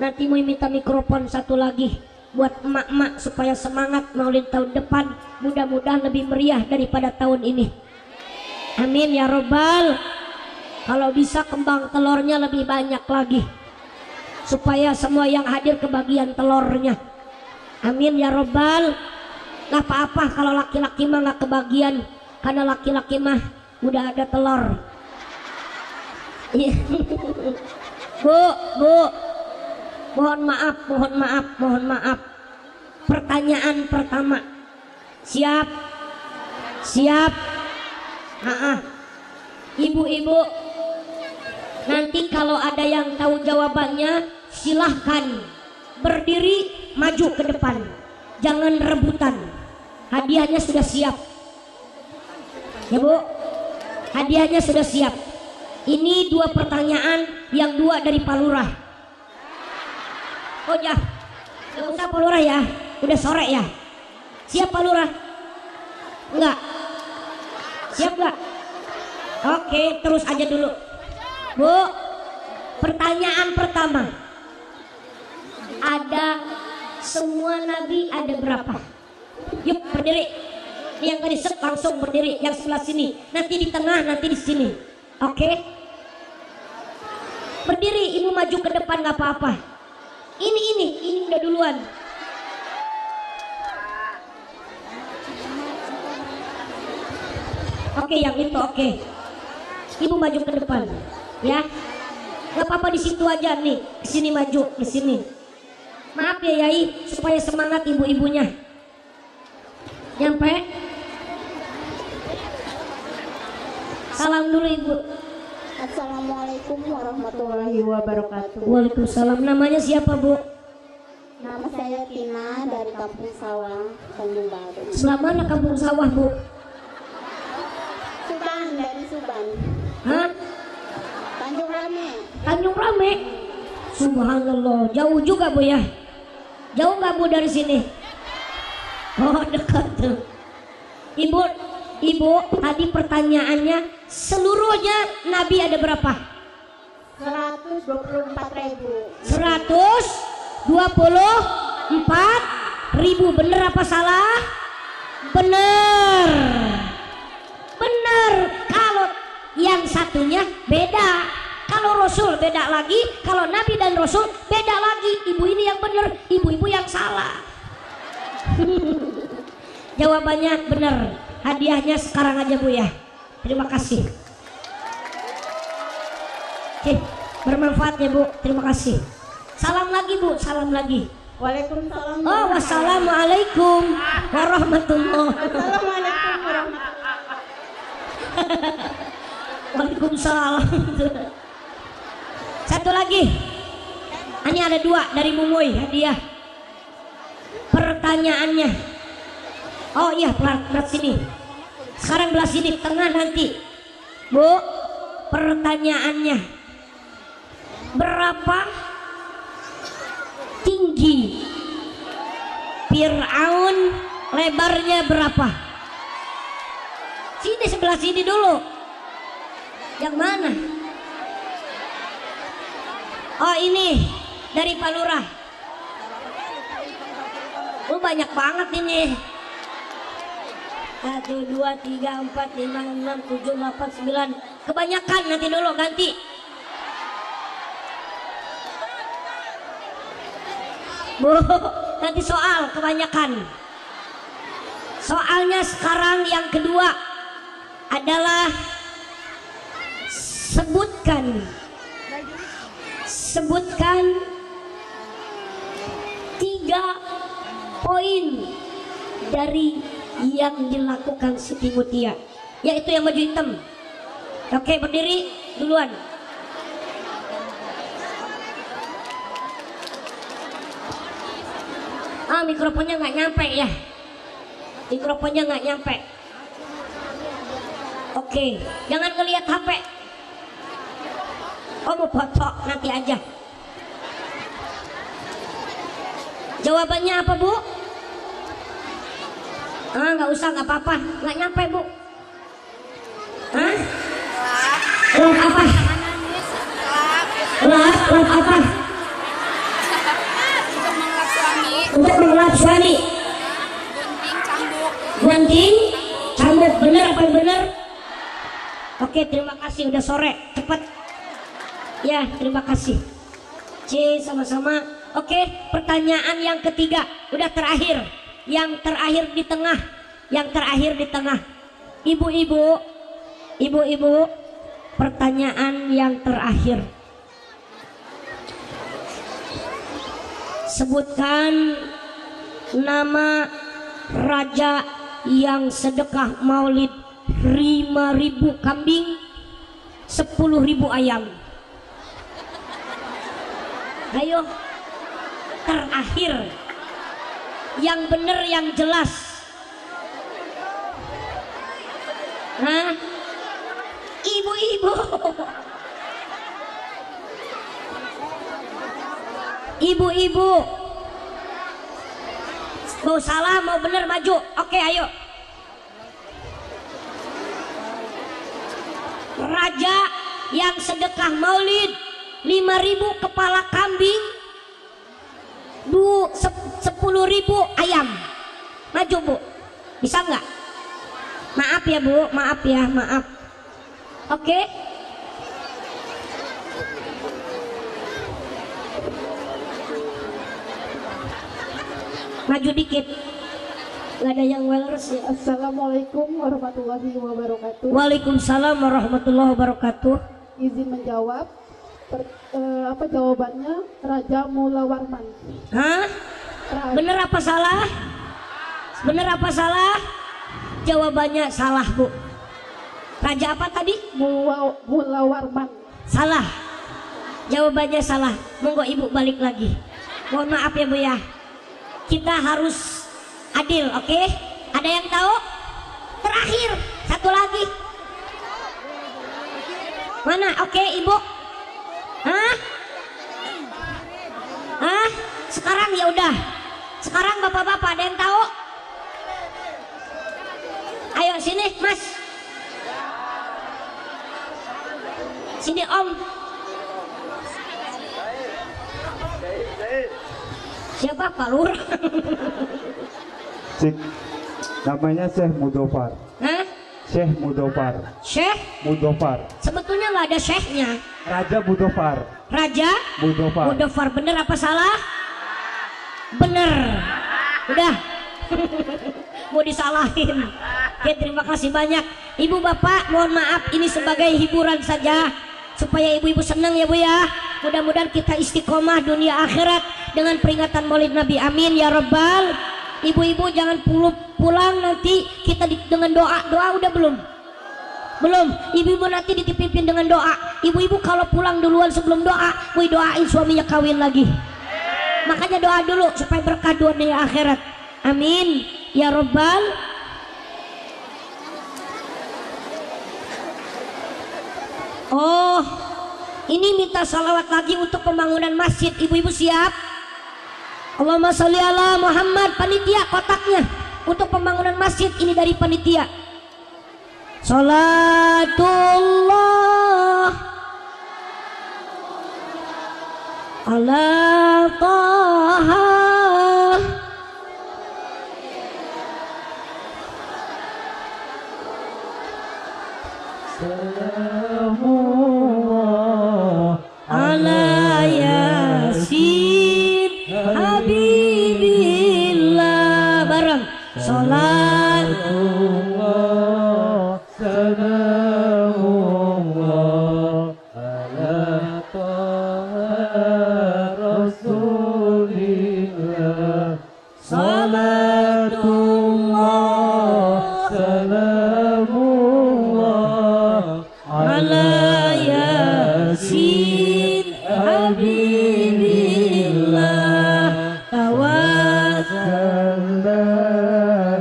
Nanti mau minta mikrofon satu lagi buat emak-emak supaya semangat Maulid tahun depan, mudah-mudahan lebih meriah daripada tahun ini. Amin ya Rabbal. Kalau bisa kembang telurnya lebih banyak lagi supaya semua yang hadir kebagian telurnya. Amin ya Rabbal. Gak apa-apa kalau laki-laki mah gak kebagian, karena laki-laki mah udah ada telur. Bu, mohon maaf. Pertanyaan pertama, siap. Ibu-ibu, nanti kalau ada yang tahu jawabannya silahkan berdiri maju ke depan, jangan rebutan. Hadiahnya sudah siap ya Bu, hadiahnya sudah siap. Ini 2 pertanyaan, yang 2 dari Pak Lurah. Oh ya, gak usah Pak Lurah ya, udah sore ya. Siap Pak Lurah? Enggak? Siap enggak? Oke, terus aja dulu Bu. Pertanyaan pertama, ada semua nabi ada berapa? Yuk berdiri. Yang tadi set langsung berdiri, yang sebelah sini, nanti di tengah, nanti di sini. Oke? Berdiri, ibu maju ke depan nggak apa-apa. Ini udah duluan. Oke, yang itu oke. Ibu maju ke depan, ya. Nggak apa-apa, di situ aja nih. Ke sini maju, ke sini. Maaf ya Yai, supaya semangat ibu-ibunya. Nyampe. Salam dulu Ibu. Assalamualaikum warahmatullahi wabarakatuh. Waalaikumsalam. Namanya siapa Bu? Nama saya Tina dari Kampung Sawah, Tanjung Baru. Sebelah mana Kampung Sawah Bu? Suban, dari Suban. Hah? Tanjung Rame. Tanjung Rame. Subhanallah, jauh juga Bu ya. Jauh nggak Bu dari sini? Oh dekat tuh. Ibu, tadi pertanyaannya seluruhnya Nabi ada berapa? 124.000. 124.000. Bener apa salah? Bener. Kalau yang satunya beda. Kalau Rasul beda lagi, kalau Nabi dan Rasul beda lagi. Ibu ini yang bener, ibu-ibu yang salah. Jawabannya bener. Hadiahnya sekarang aja Bu ya. Terima kasih. Oke, bermanfaat ya Bu. Terima kasih. Salam lagi Bu, salam lagi. Waalaikumsalam. Oh, wassalamualaikum warahmatullahi. Assalamualaikum warahmatullahi. Waalaikumsalam. Satu lagi. Ini ada 2 dari Mumuy hadiah. Pertanyaannya. Oh iya, belah sini. Sekarang belah sini, tengah nanti. Bu, pertanyaannya. Berapa tinggi Fir'aun, lebarnya berapa? Sini, sebelah sini dulu. Yang mana? Oh ini dari Pak Lurah. Oh banyak banget ini. 1, 2, 3, 4, 5, 6, 7, 8, 9. Kebanyakan, nanti dulu ganti. Bu, nanti soal kebanyakan. Soalnya sekarang yang kedua adalah sebutkan 3 poin dari yang dilakukan Siti Mutia, yaitu yang baju hitam. Oke, berdiri duluan. Mikrofonnya nggak nyampe ya. Mikrofonnya nggak nyampe. Oke, jangan ngelihat HP. Oh mau foto nanti aja. Jawabannya apa Bu? Nggak usah, nggak apa-apa, nggak nyampe Bu. Love apa? Love apa? Untuk mengelak suami. Gunting cambuk, bener apa yang bener? Oke, terima kasih, udah sore, cepet. Ya, terima kasih. C, sama-sama. Oke, pertanyaan yang ketiga, udah terakhir. Yang terakhir di tengah. Yang terakhir di tengah. Ibu-ibu, pertanyaan yang terakhir. Sebutkan nama raja yang sedekah maulid 5.000 kambing, 10.000 ayam. Ayo, terakhir, yang bener, yang jelas. Ibu-ibu, ibu-ibu, mau salah mau bener maju. Oke, ayo. Raja yang sedekah maulid 5.000 kepala kambing, 10.000 ayam. Maju Bu, bisa nggak? Maaf ya Bu, maaf ya, maaf. Oke. Maju dikit. Nggak ada yang wellers ya. Assalamualaikum warahmatullahi wabarakatuh. Waalaikumsalam warahmatullahi wabarakatuh. Izin menjawab. Apa jawabannya? Raja Mula Warman. Bener apa salah? Bener apa salah? Jawabannya salah Bu. Raja apa tadi? Mula Warman. Salah. Jawabannya salah. Monggo Ibu balik lagi. Mohon maaf ya Bu ya. Kita harus adil, oke? Ada yang tahu? Terakhir, satu lagi. Mana? Oke, Ibu. Sekarang ya udah. Sekarang bapak-bapak ada yang tahu? Ayo sini, Mas. Sini Om. Siapa Pak Lurah? Namanya Syekh Mudofar. Syekh Mudofar. Syekh Mudofar. Sebetulnya nggak ada syekhnya. Raja Mudofar. Raja Mudofar. Mudofar, bener apa salah? Bener. Udah. Mau disalahin. Oke, terima kasih banyak. Ibu bapak, mohon maaf, ini sebagai hiburan saja supaya ibu-ibu senang ya Bu ya. Mudah-mudahan kita istiqomah dunia akhirat dengan peringatan Maulid Nabi. Amin ya Rabbal. Ibu-ibu jangan pulang nanti kita dengan doa. Doa udah belum? Belum. Ibu-ibu nanti dipimpin dengan doa. Ibu-ibu kalau pulang duluan sebelum doa, woi doain suaminya kawin lagi. Makanya doa dulu supaya berkah dunia akhirat. Amin ya Rabbal. Oh, ini minta salawat lagi untuk pembangunan masjid. Ibu-ibu siap? Allahumma sholli ala Muhammad. Panitia kotaknya untuk pembangunan masjid ini dari panitia. Salatullah ala Taha Salamullah ala Yasin Habibillah. Bareng salat salamullah ala Taha Rasulillah. Salatullah salamullah ala Yasin Habibillah. Tawassalna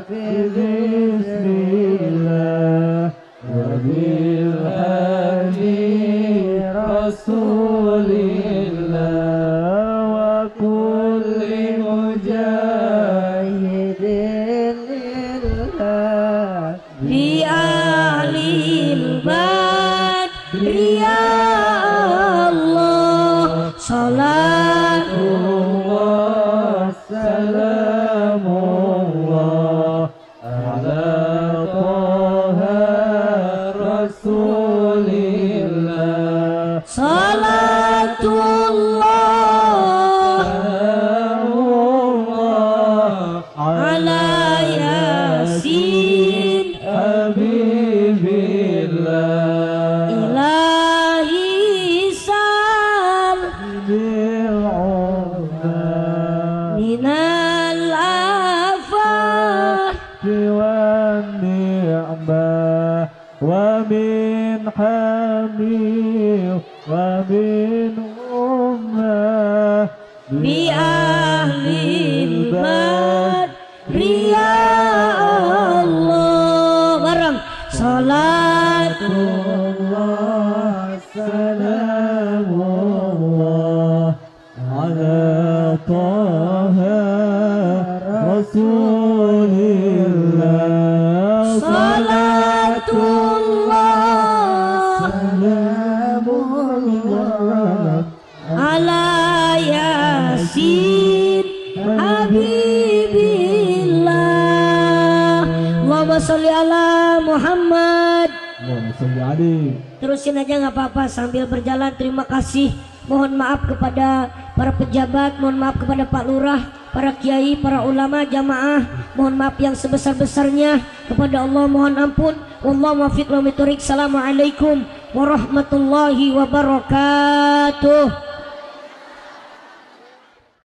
fi bismillah wa bil hadi rasulillah wa kulli mujahidin lillah Bi ahlil badri ya Allah. Salatullah salamullah ala Taha Rasulillah. Salatullah Salamullah ala Yasin Habibillah ilahi sal bil'umma minal afat والنعمة ومن حميم ومن أمة bi ahlil badri ya Allah. Bareng salatullah سلام الله على طه رسول الله salatullah سلام الله ala Yasin Habibillah. Allahumma sholli ala Muhammad. اللهم صل عليه. Terusin aja nggak apa-apa sambil berjalan. Terima kasih. Mohon maaf kepada para pejabat, mohon maaf kepada Pak Lurah, para kiai, para ulama, jamaah. Mohon maaf yang sebesar-besarnya kepada Allah. Mohon ampun. Wallahu muwaffiq. Assalamualaikum warahmatullahi wabarakatuh.